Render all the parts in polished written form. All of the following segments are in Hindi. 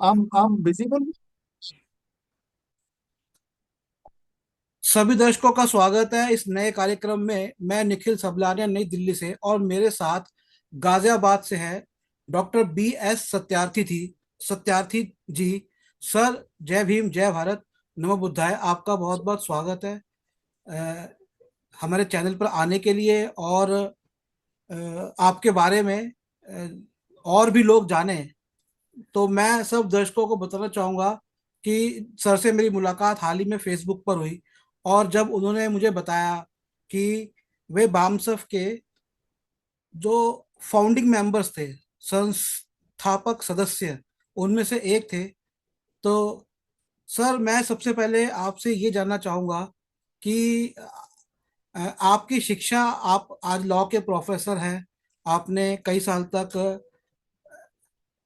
I'm visible. सभी दर्शकों का स्वागत है इस नए कार्यक्रम में। मैं निखिल सबलानिया नई दिल्ली से, और मेरे साथ गाजियाबाद से है डॉक्टर B S सत्यार्थी जी। सर, जय भीम, जय भारत, नमो बुद्धाय। आपका बहुत बहुत स्वागत है अ, हमारे चैनल पर आने के लिए, और आपके बारे में और भी लोग जाने। तो मैं सब दर्शकों को बताना चाहूंगा कि सर से मेरी मुलाकात हाल ही में फेसबुक पर हुई, और जब उन्होंने मुझे बताया कि वे बामसफ के जो फाउंडिंग मेंबर्स थे, संस्थापक सदस्य, उनमें से एक थे। तो सर, मैं सबसे पहले आपसे ये जानना चाहूंगा कि आपकी शिक्षा, आप आज लॉ के प्रोफेसर हैं, आपने कई साल तक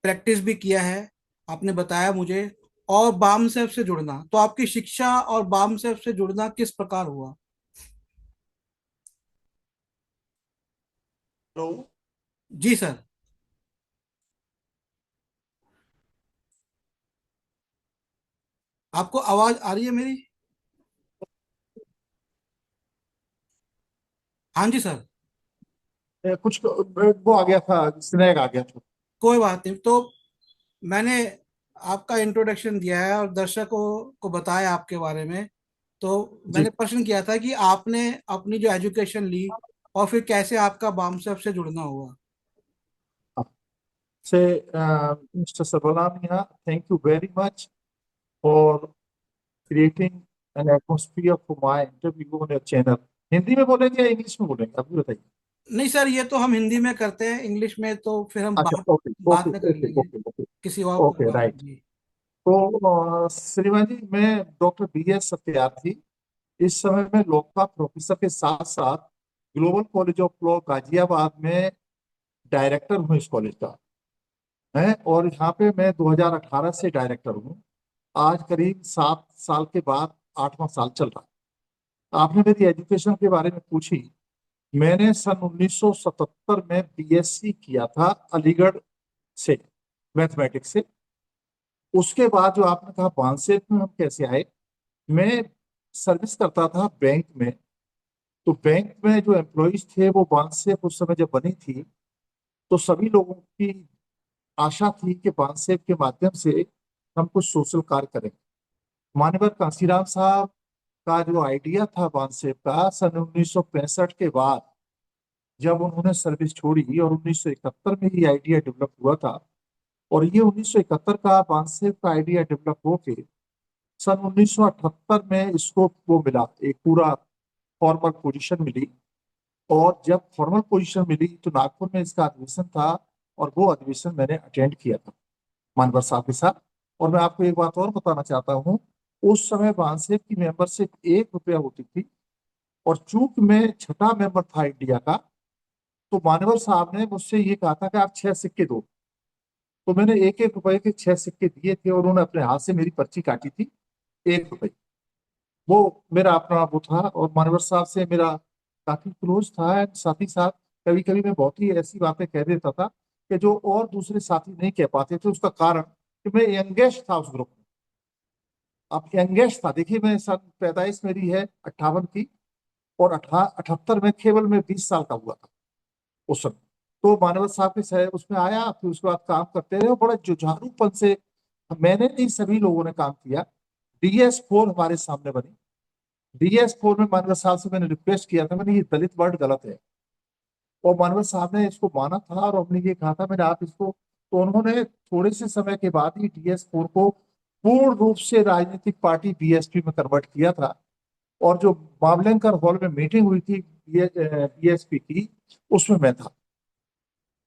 प्रैक्टिस भी किया है, आपने बताया मुझे। और बामसेफ से जुड़ना, तो आपकी शिक्षा और बामसेफ से जुड़ना किस प्रकार हुआ? हेलो। जी सर। आपको आवाज आ रही है मेरी? हाँ जी सर। कुछ वो आ गया था, स्नैग आ गया था। कोई बात नहीं। तो मैंने आपका इंट्रोडक्शन दिया है और दर्शकों को बताया आपके बारे में। तो जी। मैंने प्रश्न किया था कि आपने अपनी जो एजुकेशन ली, और फिर कैसे आपका बामसेफ से जुड़ना हुआ। से mister Sablania, thank you very much for creating an atmosphere for my interview on your channel. Hindi में बोलेंगे या इंग्लिश में बोलेंगे, अभी बताइए। नहीं सर, ये तो हम हिंदी में करते हैं, इंग्लिश में तो फिर हम अच्छा, बाद ओके बाद ओके में कर ओके लेंगे ओके ओके। किसी और ओके, प्रोग्राम में। राइट। जी। तो श्रीमान जी, मैं डॉक्टर B S सत्यार्थी, इस समय मैं लॉ का प्रोफेसर के साथ साथ global college of law Ghaziabad में डायरेक्टर हूँ इस कॉलेज का। है, और यहाँ पे मैं 2018 से डायरेक्टर हूँ। आज करीब 7 साल के बाद 8वां साल चल रहा है। आपने मेरी एजुकेशन के बारे में पूछी। मैंने सन 1977 में BSc किया था अलीगढ़ से, मैथमेटिक्स से। उसके बाद जो आपने कहा बांसेप में हम कैसे आए, मैं सर्विस करता था बैंक में। तो बैंक में जो एम्प्लॉयज थे वो बांसेप उस समय जब बनी थी, तो सभी लोगों की आशा थी कि बांसेप के माध्यम से हम कुछ सोशल कार्य करें। माननीय कांसीराम साहब का जो आइडिया था बांसेप का, सन 1965 के बाद जब उन्होंने सर्विस छोड़ी, और 1971 में ये आइडिया डेवलप हुआ था। और ये 1971 का बांसेप का आइडिया डेवलप होके सन 1978 में इसको वो मिला, एक पूरा फॉर्मल पोजीशन मिली। और जब फॉर्मल पोजीशन मिली तो नागपुर में इसका अधिवेशन था, और वो अधिवेशन मैंने अटेंड किया था मानवर साहब के साथ। और मैं आपको एक बात और बताना चाहता हूँ, उस समय बांसेप की मेंबरशिप 1 रुपया होती थी। और चूंकि मैं छठा मेंबर था इंडिया का, तो मानवर साहब ने मुझसे ये कहा था कि आप 6 सिक्के दो। तो मैंने 1-1 रुपए के 6 सिक्के दिए थे, और उन्होंने अपने हाथ से मेरी पर्ची काटी थी, 1 रुपए। वो मेरा अपना वो था, और मानवर साहब से मेरा काफी क्लोज था। साथ ही साथ कभी कभी मैं बहुत ही ऐसी बातें कह देता था कि जो और दूसरे साथी नहीं कह पाते थे। उसका कारण कि मैं यंगेस्ट था उस ग्रुप में। अब यंगेस्ट था, देखिए, मैं सन पैदाइश मेरी है 58 की, और 78 में केवल मैं 20 साल का हुआ था उस समय। तो मानव साहब के उसमें आया, फिर उसके बाद काम करते रहे, और बड़ा जुझारूपन से मैंने नहीं, सभी लोगों ने काम किया। DS4 हमारे सामने बनी। DS4 में मानव साहब से मैंने रिक्वेस्ट किया था, मैंने ये दलित वर्ड गलत है। और मानव साहब ने इसको माना था, और हमने ये कहा था मैंने आप इसको। तो उन्होंने थोड़े से समय के बाद ही DS4 को पूर्ण रूप से राजनीतिक पार्टी BSP में कन्वर्ट किया था। और जो मावलंकर हॉल में मीटिंग हुई थी BSP की, उसमें मैं था।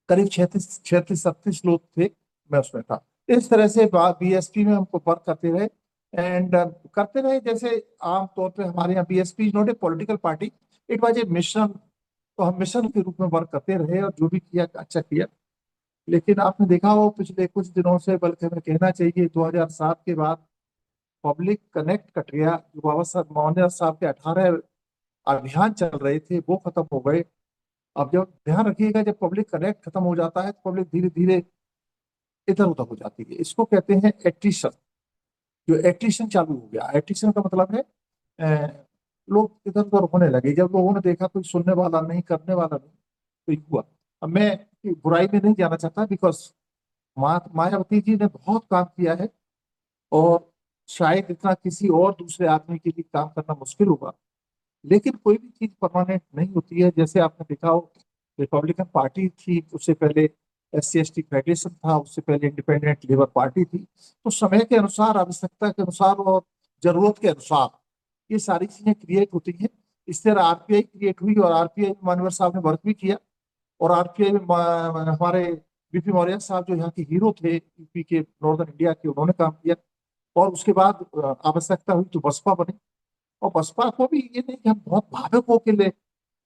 करीब 36 37 लोग थे, मैं उसमें था। इस तरह से BSP में हमको वर्क करते रहे। एंड करते रहे, जैसे आमतौर पे हमारे यहाँ BSP is not a political party, it was a mission. तो हम मिशन के रूप में वर्क करते रहे, और जो भी किया अच्छा किया। लेकिन आपने देखा हो पिछले कुछ दिनों से, बल्कि हमें कहना चाहिए 2007 के बाद पब्लिक कनेक्ट कट गया। जो बाबा साहब मोहन साहब के 18 अभियान चल रहे थे वो खत्म हो गए। अब जब ध्यान रखिएगा, जब पब्लिक कनेक्ट खत्म हो जाता है तो पब्लिक धीरे धीरे इधर उधर हो जाती है। इसको कहते हैं एट्रिशन। जो एट्रिशन चालू हो गया, एट्रिशन का मतलब है लोग इधर उधर होने लगे। जब लोगों ने देखा कोई सुनने वाला नहीं, करने वाला नहीं, तो ये हुआ। अब मैं बुराई में नहीं जाना चाहता, बिकॉज मायावती जी ने बहुत काम किया है, और शायद इतना किसी और दूसरे आदमी के लिए काम करना मुश्किल होगा। लेकिन कोई भी चीज परमानेंट नहीं होती है। जैसे आपने देखा हो, रिपब्लिकन पार्टी थी, उससे पहले SC ST फेडरेशन था, उससे पहले इंडिपेंडेंट लेबर पार्टी थी। तो समय के अनुसार, आवश्यकता के अनुसार और जरूरत के अनुसार ये सारी चीजें क्रिएट होती हैं। इस तरह RPI क्रिएट हुई, और RPI में मानवर साहब ने वर्क भी किया। और RPI में हमारे BP मौर्य साहब, जो यहाँ के हीरो थे, यूपी के, नॉर्दर्न इंडिया के, उन्होंने काम किया। और उसके बाद आवश्यकता हुई तो बसपा बनी। और बसपा को भी ये नहीं कि हम बहुत भावुक होके ले,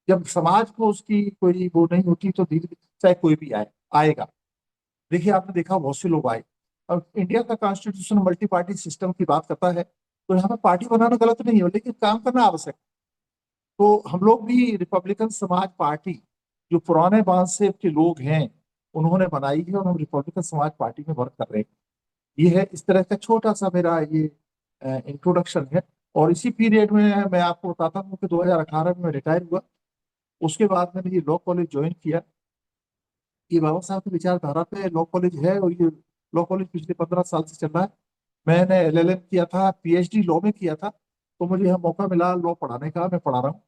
जब समाज को उसकी कोई वो नहीं होती तो धीरे धीरे चाहे कोई भी आएगा। देखिए, आपने देखा बहुत से लोग आए। अब इंडिया का कॉन्स्टिट्यूशन मल्टी पार्टी सिस्टम की बात करता है, तो यहाँ पे पार्टी बनाना गलत नहीं है, लेकिन काम करना आवश्यक है। तो हम लोग भी रिपब्लिकन समाज पार्टी, जो पुराने बांसेब के लोग हैं, उन्होंने बनाई है, और हम रिपब्लिकन समाज पार्टी में वर्क कर रहे हैं। ये है इस तरह का छोटा सा मेरा ये इंट्रोडक्शन है। और इसी पीरियड में मैं आपको बताता हूँ कि 2018 में मैं रिटायर हुआ। उसके बाद मैंने ये लॉ कॉलेज ज्वाइन किया। ये बाबा साहब की विचारधारा पे लॉ कॉलेज है, और ये लॉ कॉलेज पिछले 15 साल से चल रहा है। मैंने LLM किया था, PhD लॉ में किया था, तो मुझे यहाँ मौका मिला लॉ पढ़ाने का, मैं पढ़ा रहा हूँ।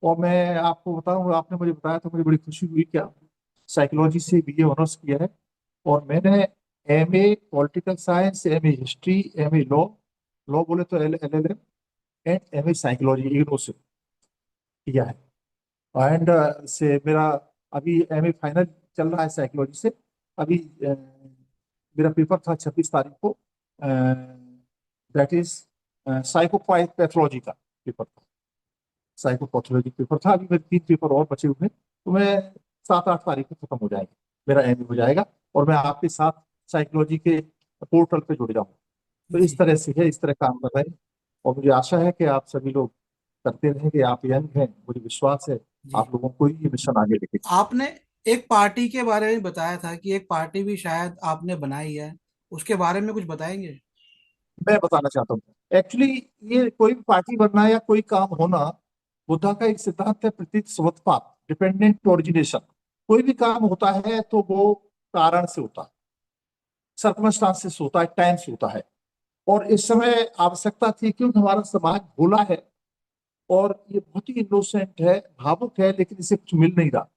और मैं आपको बताऊँ, आपने मुझे बताया तो मुझे बड़ी खुशी हुई कि आप साइकोलॉजी से BA ऑनर्स किया है। और मैंने MA political science, MA history, MA law, law बोले तो LLM, and MA psychology IGNOU से किया है। एंड से मेरा अभी MA फाइनल चल रहा है साइकोलॉजी से। अभी मेरा पेपर था 26 तारीख को, दैट इज साइकोपैथोलॉजी का पेपर था। साइकोपैथोलॉजी पेपर था। अभी मेरे 3 पेपर और बचे हुए हैं, तो मैं 7-8 तारीख को खत्म हो जाएगा, मेरा MA हो जाएगा। और मैं आपके साथ साइकोलॉजी के पोर्टल पे जुड़ जाऊँ। तो इस जी तरह से है, इस तरह काम कर रहे हैं। और मुझे आशा है कि आप सभी लोग करते रहेंगे। आप यंग हैं, मुझे विश्वास है जी। आप लोगों को ये मिशन आगे लेके। आपने एक पार्टी के बारे में बताया था कि एक पार्टी भी शायद आपने बनाई है, उसके बारे में कुछ बताएंगे? मैं बताना चाहता हूँ, एक्चुअली ये कोई भी पार्टी बनना या कोई काम होना, बुद्धा का एक सिद्धांत है, प्रतीत स्वत्पात, डिपेंडेंट ओरिजिनेशन। कोई भी काम होता है तो वो कारण से होता है, सर्कमस्टांस से होता है, टाइम से होता है। और इस समय आवश्यकता थी, क्योंकि हमारा समाज भोला है, और ये बहुत ही इनोसेंट है, भावुक है, लेकिन इसे कुछ मिल नहीं रहा।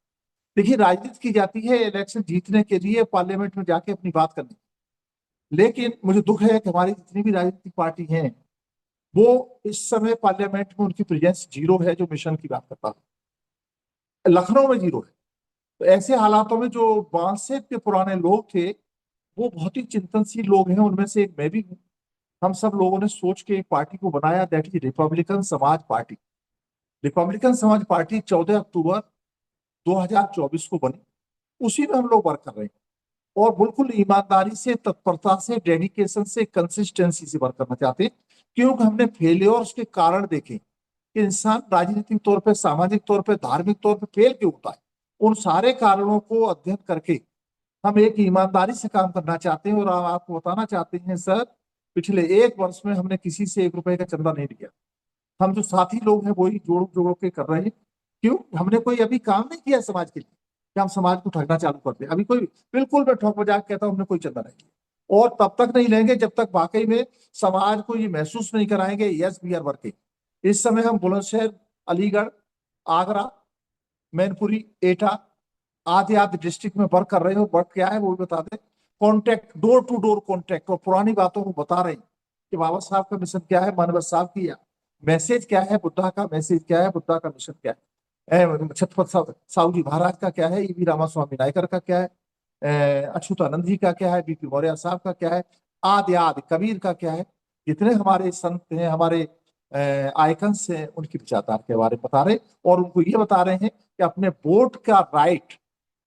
देखिए, राजनीति की जाती है इलेक्शन जीतने के लिए, पार्लियामेंट में जाके अपनी बात करने। लेकिन मुझे दुख है कि हमारी जितनी भी राजनीतिक पार्टी हैं, वो इस समय पार्लियामेंट में उनकी प्रेजेंस जीरो है, जो मिशन की बात करता है, लखनऊ में जीरो है। तो ऐसे हालातों में जो बांसेब के पुराने लोग थे, वो बहुत ही चिंतनशील लोग हैं, उनमें से एक मैं भी हूँ। हम सब लोगों ने सोच के एक पार्टी को बनाया, that is Republican Samaj party. Republican Samaj party 14 अक्टूबर 2024 को बनी। उसी में हम लोग वर्क कर रहे हैं, और बिल्कुल ईमानदारी से, तत्परता से, डेडिकेशन से, कंसिस्टेंसी से वर्क करना चाहते हैं। क्योंकि हमने फेलियर्स के कारण देखे कि इंसान राजनीतिक तौर पे, सामाजिक तौर पे, धार्मिक तौर पे फेल क्यों होता है। उन सारे कारणों को अध्ययन करके हम एक ईमानदारी से काम करना चाहते हैं। और आपको बताना चाहते हैं सर, पिछले 1 वर्ष में हमने किसी से 1 रुपए का चंदा नहीं लिया। हम जो साथी लोग हैं वही जोड़ जोड़ के कर रहे हैं। क्यों? हमने कोई अभी काम नहीं किया समाज के लिए कि हम समाज को ठगना चालू कर दें। अभी कोई, बिल्कुल मैं ठोक मजाक कहता हूं, हमने कोई चंदा नहीं लिया, और तब तक नहीं लेंगे जब तक वाकई में समाज को ये महसूस नहीं कराएंगे, यस वी आर वर्किंग। इस समय हम बुलंदशहर, अलीगढ़, आगरा, मैनपुरी, एटा आदि आदि डिस्ट्रिक्ट में वर्क कर रहे हो। वर्क क्या है वो भी बता दें। Contact, door to door contact, और पुरानी बातों को बता रहे हैं कि बाबा साहब का मिशन क्या है, मानव साहब की मैसेज क्या है, बुद्धा का मैसेज क्या है, बुद्धा का मिशन क्या है, छत्रपति साहू जी महाराज का क्या है, EV रामास्वामी नायकर का क्या है, अच्युतानंद जी का क्या है, BP मौर्य साहब का क्या है, आदि आदि कबीर का क्या है। जितने हमारे संत हैं, हमारे आइकन्स हैं, उनकी विचारधारा के बारे में बता रहे। और उनको ये बता रहे हैं कि अपने वोट का राइट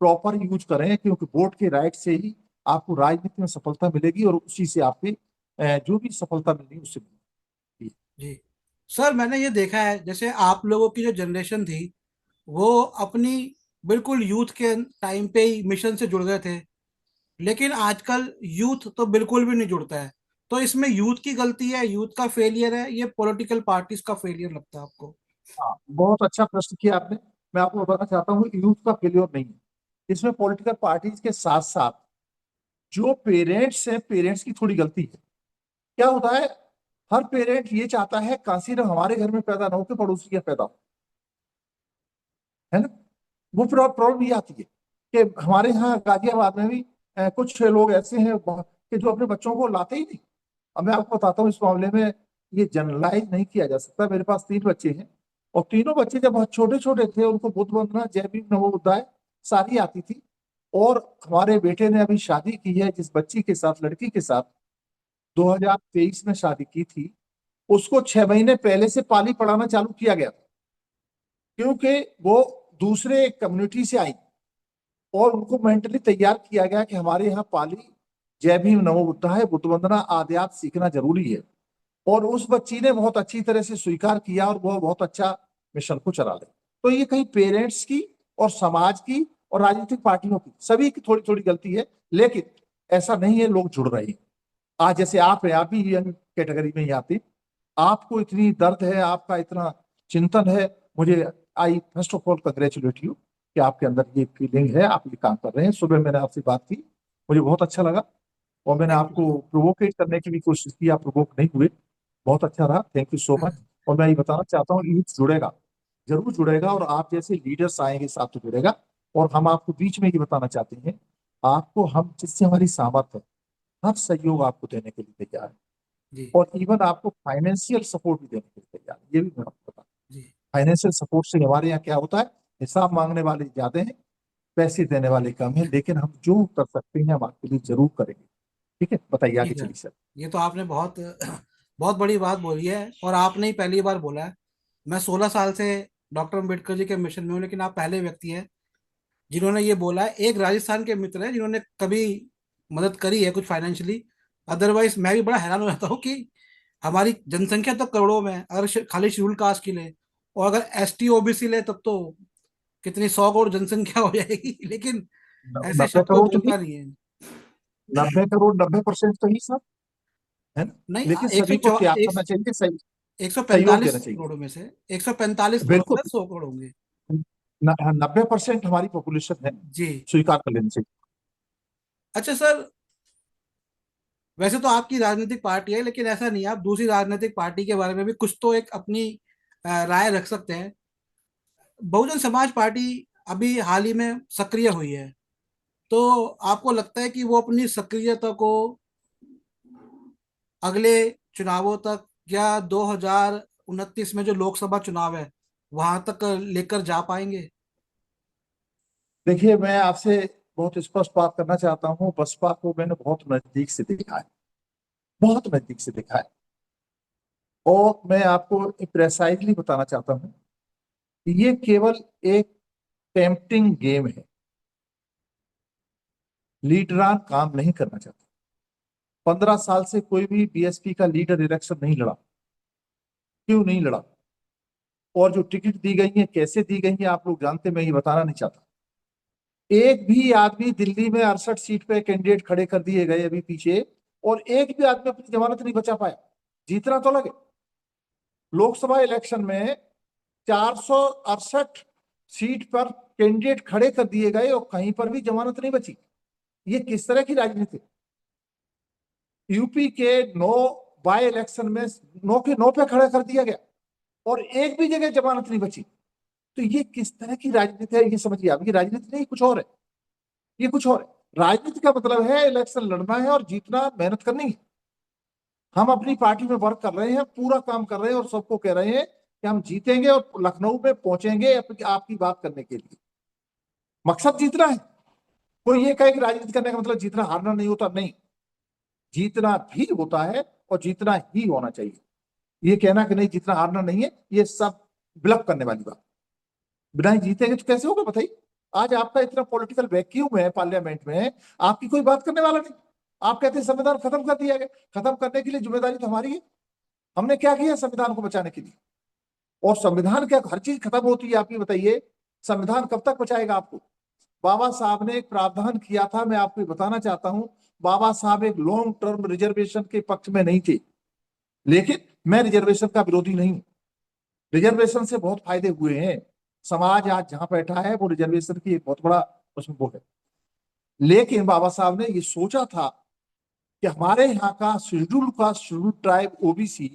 प्रॉपर यूज करें, क्योंकि वोट के राइट से ही आपको राजनीति में सफलता मिलेगी, और उसी से आपकी जो भी सफलता मिलेगी उससे मिलेगी। जी सर, मैंने ये देखा है जैसे आप लोगों की जो जनरेशन थी वो अपनी बिल्कुल यूथ के टाइम पे ही मिशन से जुड़ गए थे। लेकिन आजकल यूथ तो बिल्कुल भी नहीं जुड़ता है। तो इसमें यूथ की गलती है, यूथ का फेलियर है, ये पॉलिटिकल पार्टीज का फेलियर लगता है आपको? हाँ, बहुत अच्छा प्रश्न किया आपने। मैं आपको बताना चाहता हूँ, यूथ का फेलियर नहीं है इसमें। पॉलिटिकल पार्टीज के साथ साथ जो पेरेंट्स हैं, पेरेंट्स की थोड़ी गलती है। क्या होता है, हर पेरेंट ये चाहता है काशी सिर्फ हमारे घर में पैदा ना हो के पड़ोसी के पैदा हो, है ना। वो प्रॉब्लम ये आती है कि हमारे यहाँ गाजियाबाद में भी कुछ लोग ऐसे हैं कि जो अपने बच्चों को लाते ही नहीं। अब मैं आपको बताता हूँ इस मामले में, ये जनरलाइज नहीं किया जा सकता। मेरे पास 3 बच्चे हैं, और तीनों बच्चे जब बहुत छोटे छोटे थे उनको बुद्ध वंदना, जय भीम, नमो बुद्धाय सारी आती थी। और हमारे बेटे ने अभी शादी की है, जिस बच्ची के साथ, लड़की के साथ 2023 में शादी की थी, उसको 6 महीने पहले से पाली पढ़ाना चालू किया गया था। क्योंकि वो दूसरे कम्युनिटी से आई, और उनको मेंटली तैयार किया गया कि हमारे यहाँ पाली, जय भीम, नमो बुद्धाय, बुद्ध वंदना आदि सीखना जरूरी है। और उस बच्ची ने बहुत अच्छी तरह से स्वीकार किया, और वो बहुत अच्छा मिशन को चला ले। तो ये कहीं पेरेंट्स की, और समाज की, और राजनीतिक पार्टियों की, सभी की थोड़ी थोड़ी गलती है। लेकिन ऐसा नहीं है, लोग जुड़ रहे हैं। आज जैसे आप हैं, आप भी यंग कैटेगरी में ही आते, आपको इतनी दर्द है, आपका इतना चिंतन है। मुझे, I first of all congratulate you कि आपके अंदर ये फीलिंग है, आप ये काम कर रहे हैं। सुबह मैंने आपसे बात की, मुझे बहुत अच्छा लगा, और मैंने थैंक यू आपको सर। प्रोवोकेट करने की भी कोशिश की, आप प्रोवोक नहीं हुए। बहुत अच्छा रहा, थैंक यू सो मच। और मैं ये बताना चाहता हूँ, यूथ जुड़ेगा, जरूर जुड़ेगा, और आप जैसे लीडर्स आएंगे साथ तो जुड़ेगा। और हम आपको बीच में ये बताना चाहते हैं, आपको हम जिससे हमारी सामर्थ्य है, हर सहयोग आपको देने के लिए तैयार है। जी और इवन आपको फाइनेंशियल सपोर्ट भी देने के लिए तैयार है, ये भी मैं आपको बता। जी फाइनेंशियल सपोर्ट से हमारे यहाँ क्या होता है, हिसाब मांगने वाले ज्यादा हैं, पैसे देने वाले कम हैं, लेकिन हम जो कर सकते हैं हम आपके लिए जरूर करेंगे। ठीक है, बताइए आगे ठीक है। चलिए सर। ये तो आपने बहुत बहुत बड़ी बात बोली है, और आपने ही पहली बार बोला है। मैं 16 साल से डॉक्टर अम्बेडकर जी के मिशन में हूँ, लेकिन आप पहले व्यक्ति हैं जिन्होंने ये बोला है। एक राजस्थान के मित्र हैं जिन्होंने कभी मदद करी है कुछ फाइनेंशियली। अदरवाइज मैं भी बड़ा हैरान हो जाता हूँ कि हमारी जनसंख्या तो करोड़ों में है, अगर खाली शेड्यूल कास्ट की ले, और अगर एस टी ओबीसी ले तब तो कितनी 100 करोड़ जनसंख्या हो जाएगी। लेकिन ऐसे 90 करोड़ शब्द तो नहीं, बोलता नहीं है। 90 करोड़, 90% तो ही सर, है ना। नहीं, लेकिन एक सौ सभी को चौ त्याग एक करना चाहिए, सही एक सौ सहयोग पैंतालीस देना चाहिए। करोड़ों में से 145 करोड़ बिल्कुल। से 100 करोड़ होंगे। 90% हमारी पॉपुलेशन है, जी। स्वीकार कर लेना चाहिए। अच्छा सर, वैसे तो आपकी राजनीतिक पार्टी है, लेकिन ऐसा नहीं है, आप दूसरी राजनीतिक पार्टी के बारे में भी कुछ तो एक अपनी राय रख सकते हैं। बहुजन समाज पार्टी अभी हाल ही में सक्रिय हुई है, तो आपको लगता है कि वो अपनी सक्रियता को अगले चुनावों तक, या 2029 में जो लोकसभा चुनाव है वहां तक लेकर जा पाएंगे? देखिए, मैं आपसे बहुत स्पष्ट बात करना चाहता हूँ, बसपा को मैंने बहुत नजदीक से देखा है, बहुत नजदीक से देखा है। और मैं आपको प्रेसाइजली बताना चाहता हूँ, ये केवल एक टेम्पटिंग गेम है। लीडरान काम नहीं करना चाहते। 15 साल से कोई भी बीएसपी का लीडर इलेक्शन नहीं लड़ा। क्यों नहीं लड़ा? और जो टिकट दी गई है, कैसे दी गई है, आप लोग जानते, मैं ये बताना नहीं चाहता। एक भी आदमी दिल्ली में 68 सीट पे कैंडिडेट खड़े कर दिए गए अभी पीछे, और एक भी आदमी अपनी जमानत नहीं बचा पाया। जीतना तो लगे। लोकसभा इलेक्शन में 468 सीट पर कैंडिडेट खड़े कर दिए गए, और कहीं पर भी जमानत नहीं बची। ये किस तरह की राजनीति? यूपी के 9 बाय इलेक्शन में 9 के 9 पे खड़ा कर दिया गया, और एक भी जगह जमानत नहीं बची। तो ये किस तरह की राजनीति है, ये समझिए आप। ये राजनीति नहीं, कुछ और है। ये कुछ और है। राजनीति का मतलब है इलेक्शन लड़ना है और जीतना, मेहनत करनी है। हम अपनी पार्टी में वर्क कर रहे हैं, पूरा काम कर रहे हैं, और सबको कह रहे हैं कि हम जीतेंगे और लखनऊ में पहुंचेंगे आपकी बात करने के लिए। मकसद जीतना है। कोई ये कहे कि राजनीति करने का मतलब जीतना हारना नहीं होता, नहीं। जीतना भी होता है, और जीतना ही होना चाहिए। ये कहना कि नहीं जीतना हारना नहीं है, ये सब ब्लफ करने वाली बात। बिना ही जीतेंगे तो कैसे होगा, बताइए। आज आपका इतना पॉलिटिकल वैक्यूम है पार्लियामेंट में, आपकी कोई बात करने वाला नहीं। आप कहते हैं संविधान खत्म कर दिया गया। खत्म करने के लिए जिम्मेदारी तो हमारी है। हमने क्या किया संविधान को बचाने के लिए? और संविधान क्या, हर चीज खत्म होती है आपकी, बताइए। संविधान कब तक बचाएगा आपको? बाबा साहब ने एक प्रावधान किया था, मैं आपको बताना चाहता हूं। बाबा साहब एक लॉन्ग टर्म रिजर्वेशन के पक्ष में नहीं थे, लेकिन मैं रिजर्वेशन का विरोधी नहीं हूं। रिजर्वेशन से बहुत फायदे हुए हैं। समाज आज जहां बैठा है वो रिजर्वेशन की एक बहुत बड़ा उसमें वो है। लेकिन बाबा साहब ने ये सोचा था कि हमारे यहाँ का schedule caste schedule tribe OBC,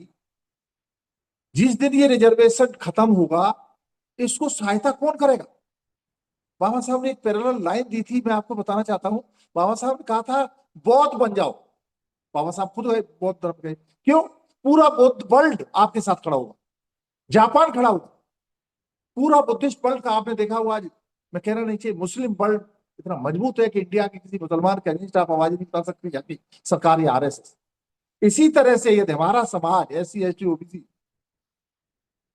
जिस दिन ये रिजर्वेशन खत्म होगा, इसको सहायता कौन करेगा। बाबा साहब ने एक पैरेलल लाइन दी थी, मैं आपको बताना चाहता हूं। बाबा साहब ने कहा था बौद्ध बन जाओ। बाबा साहब खुद गए बौद्ध धर्म गए। क्यों? पूरा बौद्ध वर्ल्ड आपके साथ खड़ा होगा, जापान खड़ा होगा, पूरा बुद्धिस्ट वर्ल्ड का आपने देखा हुआ। आज मैं कहना नहीं चाहिए, मुस्लिम वर्ल्ड इतना मजबूत है कि इंडिया के किसी मुसलमान के अगेंस्ट आप आवाज नहीं उठा सकते जाके सरकार या आरएसएस। इसी तरह से यदि हमारा समाज एससी एसटी ओबीसी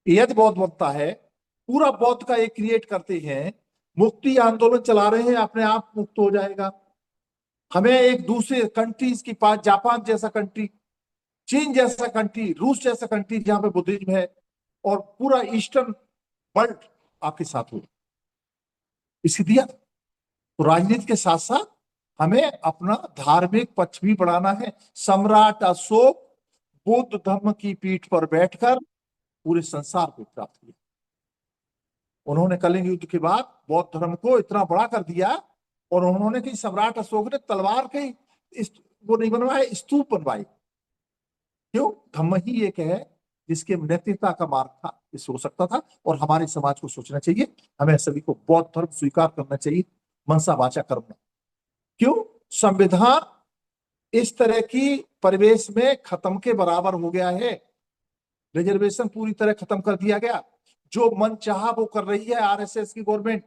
यदि बौद्ध बनता है, पूरा बौद्ध का एक क्रिएट करते हैं, मुक्ति आंदोलन चला रहे हैं, अपने आप मुक्त हो जाएगा। हमें एक दूसरे कंट्रीज की पास, जापान जैसा कंट्री, चीन जैसा कंट्री, रूस जैसा कंट्री जहां पे बुद्धिज्म है, और पूरा ईस्टर्न वर्ल्ड आपके साथ हो, इसी दिया। तो राजनीति के साथ साथ हमें अपना धार्मिक पक्ष भी बढ़ाना है। सम्राट अशोक बौद्ध धर्म की पीठ पर बैठकर पूरे संसार को प्राप्त किया। उन्होंने कलिंग युद्ध के बाद बौद्ध धर्म को इतना बड़ा कर दिया, और उन्होंने कि सम्राट अशोक ने तलवार के वो नहीं बनवाए, स्तूप बनवाए। क्यों? धम्म ही एक है जिसके नेतृत्व का मार्ग था, इस हो सकता था। और हमारे समाज को सोचना चाहिए, हमें सभी को बौद्ध धर्म स्वीकार करना चाहिए, मनसा वाचा कर्म। क्यों? संविधान इस तरह की परिवेश में खत्म के बराबर हो गया है। रिजर्वेशन पूरी तरह खत्म कर दिया गया। जो मन चाहा वो कर रही है आरएसएस की गवर्नमेंट।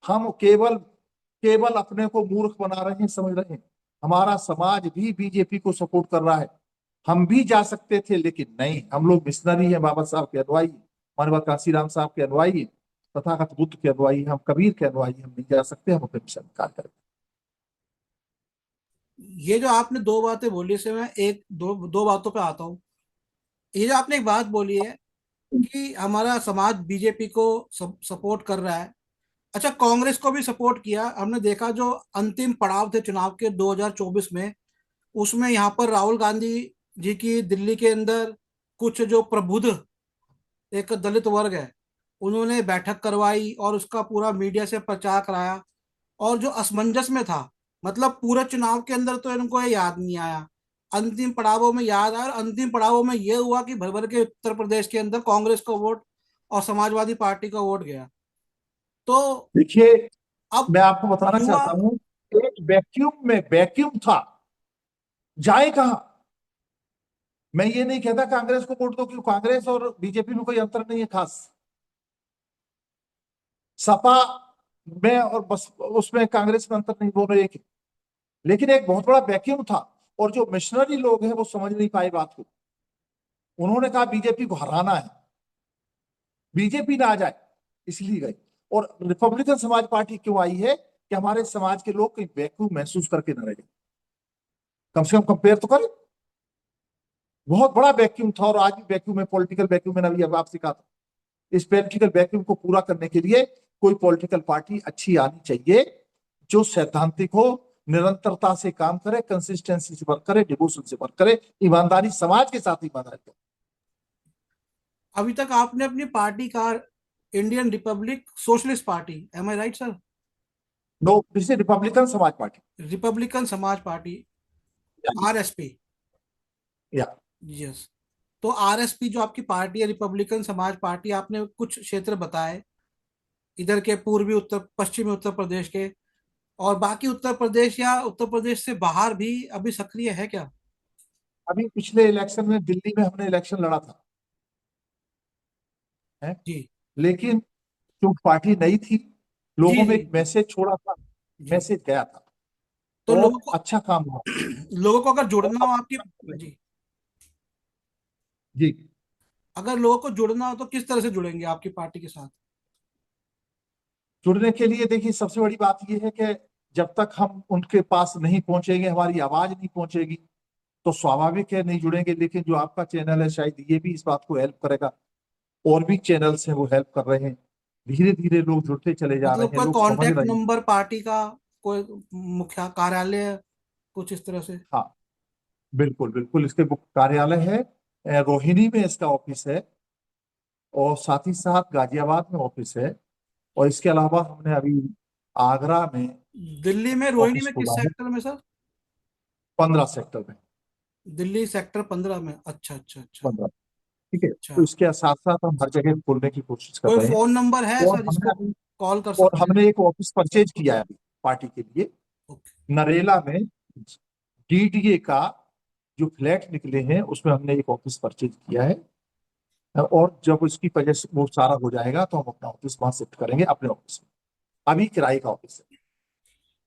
हम केवल केवल अपने को मूर्ख बना रहे हैं, समझ रहे हैं। हमारा समाज भी बीजेपी को सपोर्ट कर रहा है। हम भी जा सकते थे, लेकिन नहीं, हम लोग मिशनरी हैं, बाबा साहब के अनुयायी, हमारे पास कांसीराम साहब के अनुयायी, तथागत बुद्ध के अनुयायी, हम कबीर के अनुयायी, हम नहीं जा सकते, हम अपने मिशन कार्य करें। ये जो आपने दो बातें बोली, से मैं एक दो दो बातों पे आता हूँ। ये जो आपने एक बात बोली है कि हमारा समाज बीजेपी को सपोर्ट कर रहा है। अच्छा, कांग्रेस को भी सपोर्ट किया हमने देखा। जो अंतिम पड़ाव थे चुनाव के 2024 में, उसमें यहाँ पर राहुल गांधी जी की दिल्ली के अंदर कुछ जो प्रबुद्ध एक दलित वर्ग है, उन्होंने बैठक करवाई और उसका पूरा मीडिया से प्रचार कराया। और जो असमंजस में था, मतलब पूरे चुनाव के अंदर तो इनको ये याद नहीं आया, अंतिम पड़ावों में याद आया। और अंतिम पड़ावों में ये हुआ कि भर भर के उत्तर प्रदेश के अंदर कांग्रेस को वोट और समाजवादी पार्टी का वोट गया। तो देखिए, अब मैं आपको बताना युवा, चाहता हूं, एक वैक्यूम में वैक्यूम था, जाए कहां। मैं ये नहीं कहता कांग्रेस को वोट दो, क्योंकि कांग्रेस और बीजेपी में कोई अंतर नहीं है खास। सपा में और बस उसमें कांग्रेस में अंतर नहीं, दोनों एक है। लेकिन एक बहुत बड़ा वैक्यूम था, और जो मिशनरी लोग हैं वो समझ नहीं पाए बात को। उन्होंने कहा बीजेपी को हराना है, बीजेपी ना आ जाए, इसलिए गए। और रिपब्लिकन समाज पार्टी क्यों आई है? कि हमारे समाज के लोग कहीं वैक्यूम महसूस करके न रह जाए, कम से कम कंपेयर तो करें। बहुत बड़ा वैक्यूम था, और आज भी वैक्यूम है, पॉलिटिकल वैक्यूम है। अभी अब आपसे कहा था, इस पॉलिटिकल वैक्यूम को पूरा करने के लिए कोई पॉलिटिकल पार्टी अच्छी आनी चाहिए, जो सैद्धांतिक हो, निरंतरता से काम करे, कंसिस्टेंसी से वर्क करे, डिवोशन से वर्क करे, ईमानदारी, समाज के साथ ईमानदारी करे। अभी तक आपने अपनी पार्टी का Indian Republic Socialist party, am I right sir? No, this Republican Samaj party. Republican Samaj party, RSP. या यस। तो आरएसपी जो आपकी पार्टी है, रिपब्लिकन समाज पार्टी, आपने कुछ क्षेत्र बताए इधर के पूर्वी उत्तर पश्चिमी उत्तर प्रदेश के, और बाकी उत्तर प्रदेश या उत्तर प्रदेश से बाहर भी अभी सक्रिय है क्या? अभी पिछले इलेक्शन में दिल्ली में हमने इलेक्शन लड़ा था, है? जी लेकिन जो पार्टी नई थी, जी लोगों में जी एक मैसेज छोड़ा था, जी। मैसेज गया था, तो और लोगों को अच्छा काम हुआ। लोगों को अगर और जुड़ना अब हो आपकी, जी, जी, अगर लोगों को जुड़ना हो तो किस तरह से जुड़ेंगे आपकी पार्टी के साथ? जुड़ने के लिए देखिए, सबसे बड़ी बात यह है कि जब तक हम उनके पास नहीं पहुंचेंगे, हमारी आवाज नहीं पहुंचेगी, तो स्वाभाविक है नहीं जुड़ेंगे। लेकिन जो आपका चैनल है, शायद ये भी इस बात को हेल्प करेगा, और भी चैनल्स हैं वो हेल्प कर रहे हैं। धीरे धीरे लोग जुड़ते चले जा रहे मतलब हैं, कोई लोग समझ कांटेक्ट रहे हैं। नंबर पार्टी का, कोई मुख्य कार्यालय, कुछ इस तरह से? हाँ, बिल्कुल बिल्कुल, इसके कार्यालय है, रोहिणी में इसका ऑफिस है, और साथ ही साथ गाजियाबाद में ऑफिस है, और इसके अलावा हमने अभी आगरा में दिल्ली में रोहिणी ऑफिस में किस खोला है, सेक्टर में सर? 15 सेक्टर में। दिल्ली सेक्टर 15 में, अच्छा अच्छा अच्छा। 15, ठीक है। अच्छा, तो इसके साथ साथ हम हर जगह खोलने की कोशिश कर कोई रहे हैं। फोन नंबर है और सर हमने जिसको अभी कॉल कर और सकते हैं? हमने एक ऑफिस परचेज किया है अभी पार्टी के लिए, ओके। नरेला में। डीडीए का जो फ्लैट निकले हैं उसमें हमने एक ऑफिस परचेज किया है, और जब उसकी वजह से वो सारा हो जाएगा तो हम अपना ऑफिस वहां शिफ्ट करेंगे, अपने ऑफिस में। अभी किराए का ऑफिस है।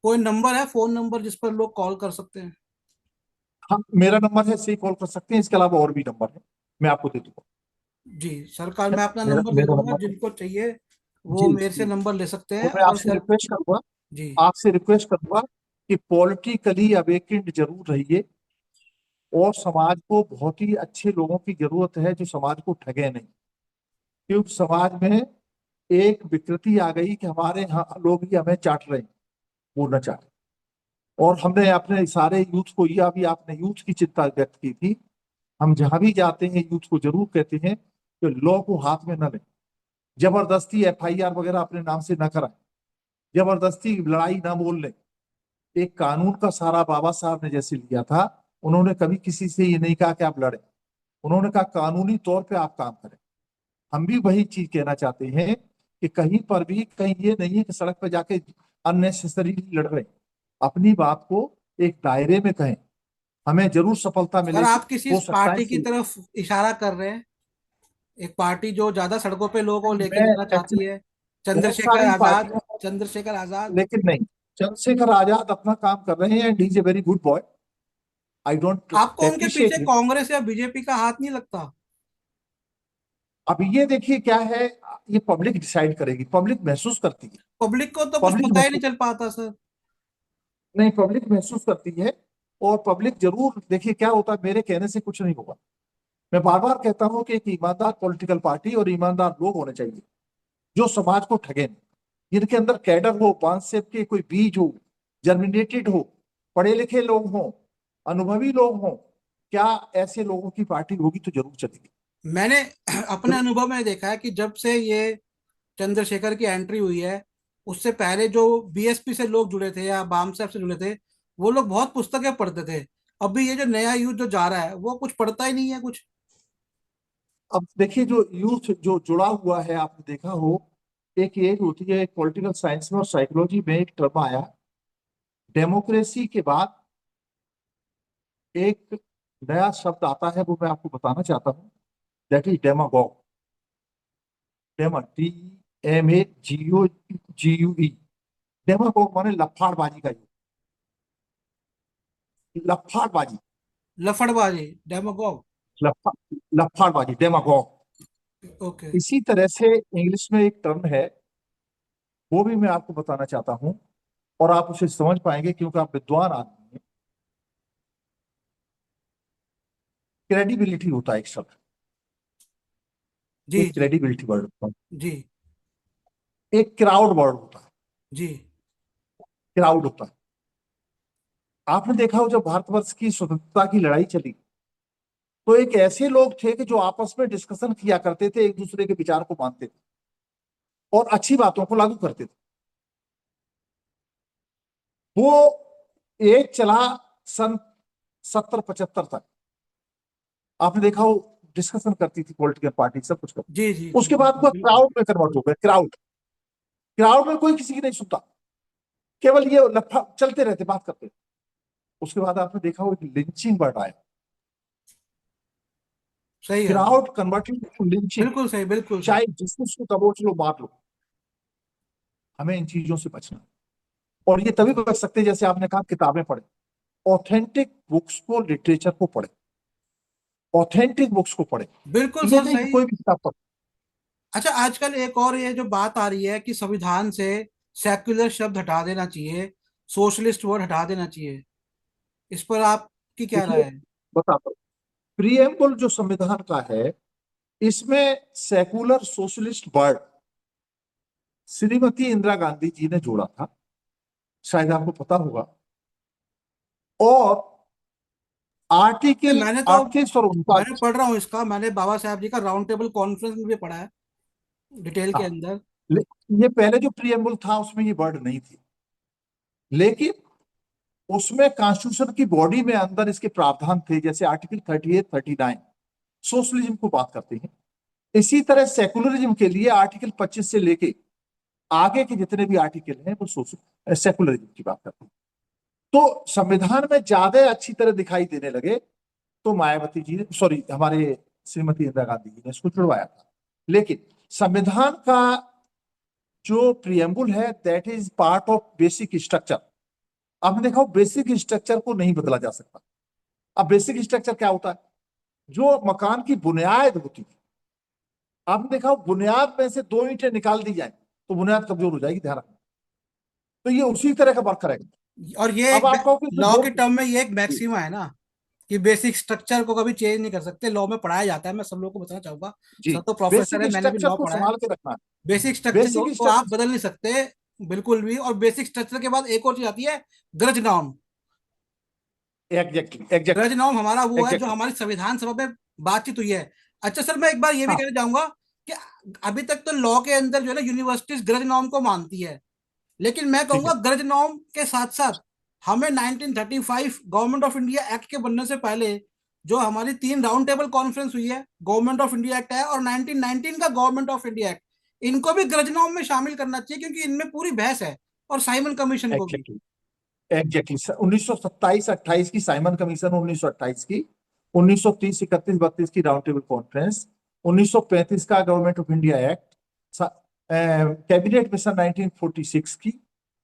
कोई नंबर है, फोन नंबर जिस पर लोग कॉल कर सकते हैं? हाँ, मेरा नंबर है, से कॉल कर सकते हैं, इसके अलावा और भी नंबर है, मैं आपको दे दूंगा। जी सरकार, है? मैं अपना मेरा नंबर दे मेरा दूंगा, नंबर है। जिनको चाहिए वो जी मेरे से जी। नंबर ले सकते और हैं। मैं और आपसे सर, रिक्वेस्ट करूंगा, जी, आपसे रिक्वेस्ट करूंगा कि पॉलिटिकली अवेकेंड जरूर रहिए, और समाज को बहुत ही अच्छे लोगों की जरूरत है जो समाज को ठगे नहीं। क्योंकि समाज में एक विकृति आ गई कि हमारे यहाँ लोग ही हमें चाट रहे हैं, वो न चाटे। और हमने अपने सारे यूथ को, ये अभी आपने यूथ की चिंता व्यक्त की थी, हम जहां भी जाते हैं यूथ को जरूर कहते हैं कि लॉ को हाथ में न लें, जबरदस्ती एफआईआर वगैरह अपने नाम से न कराएं, जबरदस्ती लड़ाई ना बोल लें। एक कानून का सहारा बाबा साहब ने जैसे लिया था, उन्होंने कभी किसी से ये नहीं कहा कि आप लड़ें, उन्होंने कहा कानूनी तौर पे आप काम करें। हम भी वही चीज कहना चाहते हैं कि कहीं पर भी कहीं ये नहीं है कि सड़क पर जाके अननेसेसरी लड़ रहे हैं। अपनी बात को एक दायरे में कहें, हमें जरूर सफलता सर मिलेगी। आप किसी हो सकता है पार्टी की कि तरफ इशारा कर रहे हैं? एक पार्टी जो ज्यादा सड़कों पे लोगों को लेके मैं जाना चाहती एक्चुअली है, बहुत चंद्रशेखर सारी आजाद, पार्टियां, चंद्रशेखर आजाद। लेकिन नहीं, चंद्रशेखर आजाद अपना काम कर रहे हैं and he is a very good boy. I don't आपको उनके एप्रिशिएट पीछे हिम। कांग्रेस या बीजेपी का हाथ नहीं लगता? अब ये देखिए क्या है, ये पब्लिक डिसाइड करेगी, पब्लिक महसूस करती है। पब्लिक को तो कुछ पब्लिक पता ही नहीं महसूस, चल पाता सर। नहीं, पब्लिक महसूस करती है। और पब्लिक जरूर, देखिए क्या होता है, मेरे कहने से कुछ नहीं होगा। मैं बार बार कहता हूं कि एक ईमानदार पॉलिटिकल पार्टी और ईमानदार लोग होने चाहिए जो समाज को ठगे नहीं, जिनके अंदर कैडर हो, कॉन्सेप्ट के कोई बीज हो, जर्मिनेटेड हो, पढ़े लिखे लोग हों, अनुभवी लोग हों। क्या ऐसे लोगों की पार्टी होगी तो जरूर चलेगी। मैंने अपने अनुभव में देखा है कि जब से ये चंद्रशेखर की एंट्री हुई है, उससे पहले जो बीएसपी से लोग जुड़े थे या बाम साहब से जुड़े थे, वो लोग बहुत पुस्तकें पढ़ते थे। अभी ये जो नया यूथ जो जा रहा है वो कुछ पढ़ता ही नहीं है कुछ। अब देखिए, जो यूथ जो जुड़ा हुआ है, आपने देखा हो, एक एज होती है, एक पॉलिटिकल साइंस में और साइकोलॉजी में एक टर्म आया, डेमोक्रेसी के बाद एक नया शब्द आता है, वो मैं आपको बताना चाहता हूँ। That is demagogue. Dema, DEMAGOGUE। Demagogue माने लफाड़बाजी का युग, लफाड़बाजी, लफड़बाजी, डेमागोग। लफा लफाड़बाजी, डेमागोग। ओके। इसी तरह से इंग्लिश में एक टर्म है, वो भी मैं आपको बताना चाहता हूँ, और आप उसे समझ पाएंगे क्योंकि आप विद्वान आदमी हैं। क्रेडिबिलिटी होता है एक शब्द, जी एक जी क्रेडिबिलिटी वर्ड होता जी है, एक क्राउड वर्ड होता है, जी। क्राउड होता है। आपने देखा हो, जब भारतवर्ष की स्वतंत्रता की लड़ाई चली, तो एक ऐसे लोग थे कि जो आपस में डिस्कशन किया करते थे, एक दूसरे के विचार को मानते थे और अच्छी बातों को लागू करते थे। वो एक चला सन 70-75 तक, आपने देखा हो, डिस्कशन करती थी पॉलिटिकल पार्टी, सब कुछ करती। जी जी जी उसके बाद बिल्कुल वो बिल्कुल। क्राउड में कन्वर्ट हो गए, क्राउड। क्राउड में कोई किसी की नहीं सुनता, केवल ये लफा चलते रहते, बात करते। उसके बाद आपने देखा हो, लिंचिंग बढ़ रहा है, सही है। Crowd converted to lynching. बिल्कुल सही, बिल्कुल सही। चाहे जिसको दबोच लो, मार लो। हमें इन चीजों से बचना है। और ये तभी बच सकते हैं, जैसे आपने कहा, किताबें पढ़े, ऑथेंटिक बुक्स को, लिटरेचर को पढ़े, ऑथेंटिक बुक्स को पढ़े। बिल्कुल ये सर, नहीं कि सही। कोई भी किताब पढ़े। अच्छा, आजकल एक और ये जो बात आ रही है कि संविधान से सेक्युलर शब्द हटा देना चाहिए, सोशलिस्ट वर्ड हटा देना चाहिए, इस पर आपकी क्या राय देखिए, है? बताता हूं, प्रिएम्बल जो संविधान का है, इसमें secular socialist word Shrimati Indira Gandhi ji ने जोड़ा था, शायद आपको पता होगा। और नहीं, आर्टिकल मैंने तो 38 और मैंने 39। पढ़ रहा हूँ इसका, मैंने बाबा साहब जी का राउंड टेबल कॉन्फ्रेंस में भी पढ़ा है डिटेल के हाँ, अंदर। ये पहले जो प्रियम्बल था उसमें ये वर्ड नहीं थी, लेकिन उसमें कॉन्स्टिट्यूशन की बॉडी में अंदर इसके प्रावधान थे, जैसे आर्टिकल 38, 39 सोशलिज्म को बात करते हैं। इसी तरह सेकुलरिज्म के लिए आर्टिकल 25 से लेके आगे के जितने भी आर्टिकल हैं वो सोशल सेकुलरिज्म की बात करते हैं। तो संविधान में ज्यादा अच्छी तरह दिखाई देने लगे, तो मायावती जी ने, सॉरी, हमारे श्रीमती इंदिरा गांधी जी ने इसको छुड़वाया था। लेकिन संविधान का जो प्रियम्बुल है that is part of basic structure. आपने देखा हो बेसिक स्ट्रक्चर को नहीं बदला जा सकता। अब बेसिक स्ट्रक्चर क्या होता है? जो मकान की बुनियाद होती है, आपने देखा हो बुनियाद में से दो ईंटें निकाल दी जाए तो बुनियाद कमजोर हो जाएगी, ध्यान रखना। तो ये उसी तरह का वर्क करेगा। और ये अब एक आप कहोगे इसमें लॉ दो। के टर्म में ये एक मैक्सिमा है ना, कि बेसिक स्ट्रक्चर को कभी चेंज नहीं कर सकते, लॉ में पढ़ाया जाता है। मैं सब लोगों को बताना चाहूंगा, जी, सर तो प्रोफेसर बेसिक है, मैंने भी स्ट्रक्चर लॉ को पढ़ा है। संभाल के रखना है। बेसिक स्ट्रक्चर बेसिक को आप स्ट्रक्चर। बदल नहीं सकते बिल्कुल भी। और बेसिक स्ट्रक्चर के बाद एक और चीज आती है, गरज नॉर्म। एग्जैक्टली, एग्जैक्टली, गरज नॉर्म हमारा वो है जो एग्जैक्टली। हमारी संविधान सभा में बातचीत हुई है। अच्छा सर, मैं एक बार ये भी हाँ, कहना चाहूंगा कि अभी तक तो लॉ के अंदर जो है ना यूनिवर्सिटीज गरज नॉर्म को मानती है, लेकिन मैं ठीक कहूंगा है। गरज नॉर्म के साथ साथ हमें 1935 गवर्नमेंट ऑफ इंडिया एक्ट के बनने से पहले जो हमारी 3 राउंड टेबल कॉन्फ्रेंस हुई है, गवर्नमेंट ऑफ इंडिया एक्ट है और 1919 का गवर्नमेंट ऑफ इंडिया एक्ट, इनको भी गरज नॉर्म में शामिल करना चाहिए, क्योंकि इनमें पूरी बहस है। और साइमन कमीशन को भी। Exactly, exactly. 1927-28 की साइमन कमीशन, 1928 की, 1930-31-32 की राउंड टेबल कॉन्फ्रेंस, 1935 का government of India act, cabinet mission 1946 की,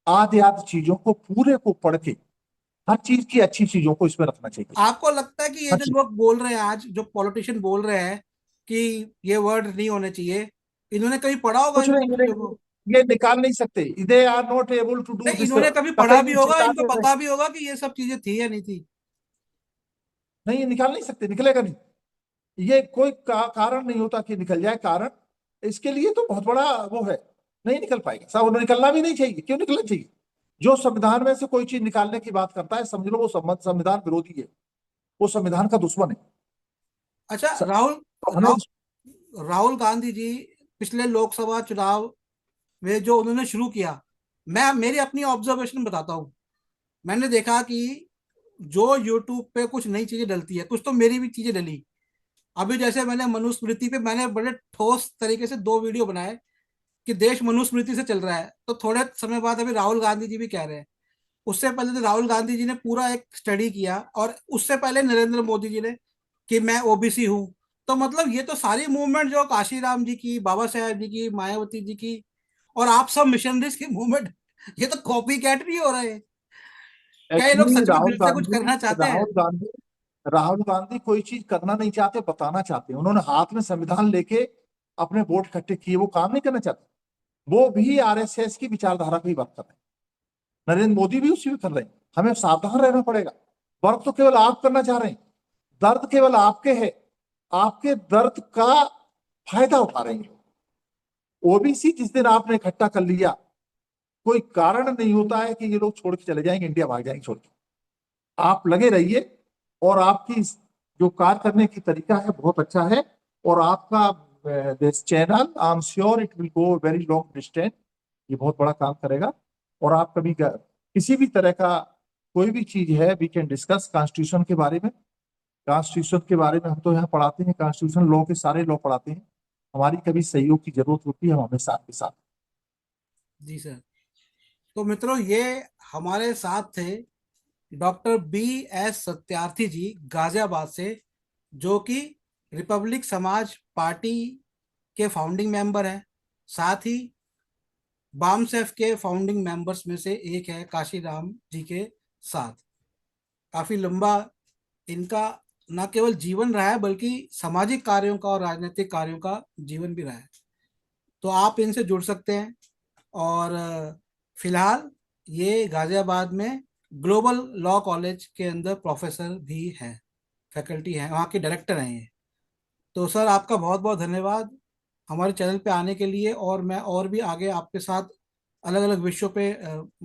आदि आदि चीजों को पूरे को पढ़ के हर चीज की अच्छी चीजों को इसमें रखना चाहिए। आपको लगता है कि ये हर जो चीज। लोग बोल रहे हैं आज, जो पॉलिटिशियन बोल रहे हैं कि ये वर्ड नहीं होने चाहिए, इन्होंने कभी पढ़ा होगा कुछ इन नहीं, सब चीजों को? ये निकाल नहीं सकते, they are not able to do नहीं, दिस। इन्होंने कभी पढ़ा कतई भी नहीं होगा, चिल्ला इनको के पता भी होगा कि ये सब चीजें थी या नहीं थी। नहीं, ये निकाल नहीं सकते, निकलेगा नहीं। ये कोई कारण नहीं होता कि निकल जाए कारण। इसके लिए तो बहुत बड़ा वो है, नहीं निकल पाएगा साहब। निकलना भी नहीं चाहिए, क्यों निकलना चाहिए? जो संविधान में से कोई चीज निकालने की बात करता है, समझ लो वो संविधान विरोधी है, वो संविधान का दुश्मन है। अच्छा, स- राहुल तो हमें राहुल राहुल गांधी जी पिछले लोकसभा चुनाव में जो उन्होंने शुरू किया, मैं मेरी अपनी ऑब्जर्वेशन बताता हूँ। मैंने देखा कि जो यूट्यूब पे कुछ नई चीजें डलती है, कुछ तो मेरी भी चीजें डली। अभी जैसे मैंने मनुस्मृति पे मैंने बड़े ठोस तरीके से 2 वीडियो बनाए कि देश मनुस्मृति से चल रहा है, तो थोड़े समय बाद अभी राहुल गांधी जी भी कह रहे हैं। उससे पहले तो राहुल गांधी जी ने पूरा एक स्टडी किया, और उससे पहले नरेंद्र मोदी जी ने कि मैं ओबीसी हूँ। तो मतलब ये तो सारी मूवमेंट जो काशीराम जी की, बाबा साहेब जी की, मायावती जी की, और आप सब मिशनरीज की मूवमेंट, ये तो कॉपी कैट नहीं हो रहे हैं। क्या ये लोग एक्चुअली सच में दिल से कुछ करना चाहते हैं? राहुल गांधी राहुल गांधी कोई चीज करना नहीं चाहते, बताना चाहते हैं। उन्होंने हाथ में संविधान लेके अपने वोट इकट्ठे किए, वो काम नहीं करना चाहते। वो भी आरएसएस की विचारधारा की बात कर रहे हैं, नरेंद्र मोदी भी उसी में कर रहे हैं। हमें सावधान रहना पड़ेगा। वर्क तो केवल आप करना चाह रहे हैं, दर्द केवल आपके है, आपके दर्द का फायदा उठा रहे हैं। ओबीसी जिस दिन आपने इकट्ठा कर लिया, कोई कारण नहीं होता है कि ये लोग छोड़ के चले जाएंगे, इंडिया भाग जाएंगे छोड़ के। आप लगे रहिए, और आपकी जो कार्य करने की तरीका है बहुत अच्छा है। और आपका this channel, I am sure it will go very long distance. ये बहुत बड़ा काम करेगा। और आप कभी किसी भी तरह का कोई भी चीज है, वी कैन डिस्कस कॉन्स्टिट्यूशन के बारे में। कॉन्स्टिट्यूशन के बारे में हम तो यहाँ पढ़ाते हैं, कॉन्स्टिट्यूशन लॉ के सारे लॉ पढ़ाते हैं। हमारी कभी सहयोग की जरूरत होती है, हम हमेशा आपके साथ। जी सर। तो मित्रों, ये हमारे साथ थे डॉक्टर BS सत्यार्थी जी गाजियाबाद से, जो कि रिपब्लिक समाज पार्टी के फाउंडिंग मेंबर हैं। साथ ही बामसेफ के फाउंडिंग मेंबर्स में से एक है काशीराम जी के साथ। काफी लंबा इनका न केवल जीवन रहा है, बल्कि सामाजिक कार्यों का और राजनीतिक कार्यों का जीवन भी रहा है। तो आप इनसे जुड़ सकते हैं। और फिलहाल ये गाजियाबाद में ग्लोबल लॉ कॉलेज के अंदर प्रोफेसर भी हैं, फैकल्टी हैं, वहाँ के डायरेक्टर हैं ये। तो सर, आपका बहुत बहुत धन्यवाद। हमारे चैनल पे आने के लिए, और मैं और भी आगे आपके साथ अलग अलग विषयों पे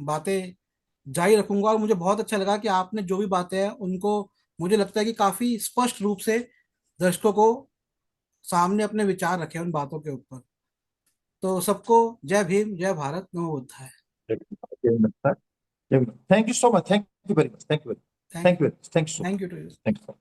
बातें जारी रखूंगा। और मुझे बहुत अच्छा लगा कि आपने जो भी बातें हैं उनको, मुझे लगता है कि काफी स्पष्ट रूप से दर्शकों को सामने अपने विचार रखे उन बातों के ऊपर। तो सबको जय भीम, जय भारत, नमो बुद्धाय। Thank you so much, thank you very much, thank you, thank thank you, thank you so thank much, you to you. Thank you.